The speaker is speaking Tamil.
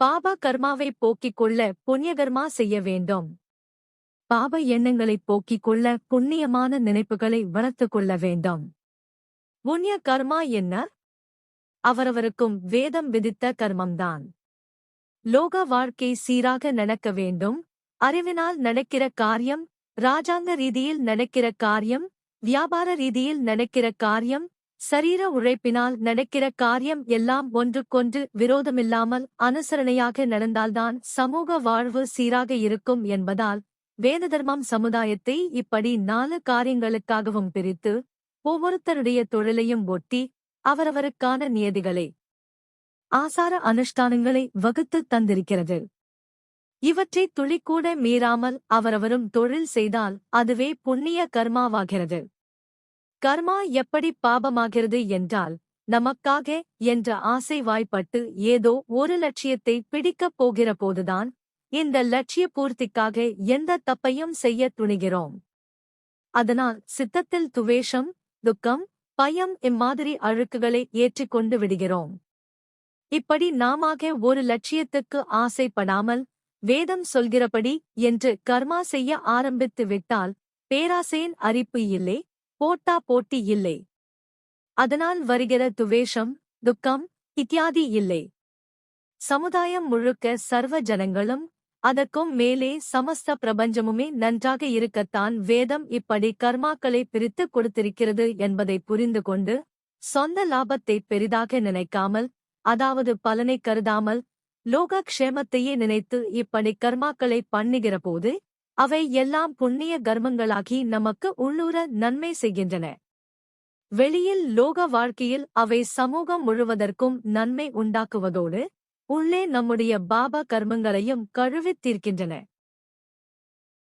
பாப கர்மாவை போக்கிக் கொள்ள புண்ணியகர்மா செய்ய வேண்டும். பாப எண்ணங்களைப் போக்கிக் கொள்ள புண்ணியமான நினைப்புகளை வளர்த்துக் கொள்ள வேண்டும். புண்ணிய கர்மா என்ன? அவரவருக்கும் வேதம் விதித்த கர்மம்தான். லோக வாழ்க்கை சீராக நடக்க வேண்டும். அறிவினால் நடக்கிற காரியம், ராஜாங்க ரீதியில் நடக்கிற காரியம், வியாபார ரீதியில் நடக்கிற காரியம், சரீர உழைப்பினால் நடக்கிற காரியம் எல்லாம் ஒன்றுக்கொன்று விரோதமில்லாமல் அனுசரணையாக நடந்தால்தான் சமூக வாழ்வு சீராக இருக்கும் என்பதால் வேததர்மம் சமுதாயத்தை இப்படி 4 காரியங்களுக்காகவும் பிரித்து ஒவ்வொருத்தருடைய தொழிலையும் ஒட்டி அவரவருக்கான நியதிகளை, ஆசார அனுஷ்டானங்களை வகுத்துத் தந்திருக்கிறது. இவற்றை துளிக்கூட மீறாமல் அவரவரும் தொழில் செய்தால் அதுவே புண்ணிய கர்மாவாகிறது. கர்மா எப்படி பாபமாகிறது என்றால், நமக்காக என்ற ஆசை வாய்ப்பட்டு ஏதோ ஒரு லட்சியத்தை பிடிக்கப் போகிற போதுதான் இந்த லட்சிய பூர்த்திக்காக எந்த தப்பையும் செய்ய துணிகிறோம். அதனால் சித்தத்தில் துவேஷம், துக்கம், பயம் இம்மாதிரி அழுக்குகளை ஏற்றிக்கொண்டு விடுகிறோம். இப்படி நாமாக ஒரு லட்சியத்துக்கு ஆசைப்படாமல் வேதம் சொல்கிறபடி என்று கர்மா செய்ய ஆரம்பித்து விட்டால் பேராசையின் அரிப்பு இல்லை, போட்டா போட்டி இல்லை. அதனால் வருகிற துவேஷம், துக்கம் இத்தியாதி இல்லை. சமுதாயம் முழுக்க சர்வ ஜனங்களும் அதற்கும் மேலே சமஸ்த பிரபஞ்சமுமே நன்றாக இருக்கத்தான் வேதம் இப்படி கர்மாக்களை பிரித்து கொடுத்திருக்கிறது என்பதை புரிந்து கொண்டு சொந்த லாபத்தை பெரிதாக நினைக்காமல், அதாவது பலனை கருதாமல் லோக க்ஷேமத்தையே நினைத்து இப்படி கர்மாக்களை பண்ணுகிற போது அவை எல்லாம் புண்ணிய கர்மங்களாகி நமக்கு உள்ளூர நன்மை செய்கின்றன. வெளியில் லோக வாழ்க்கையில் அவை சமூகம் முழுவதற்கும் நன்மை உண்டாக்குவதோடு உள்ளே நம்முடைய பாப கர்மங்களையும் கழுவித் தீர்க்கின்றன.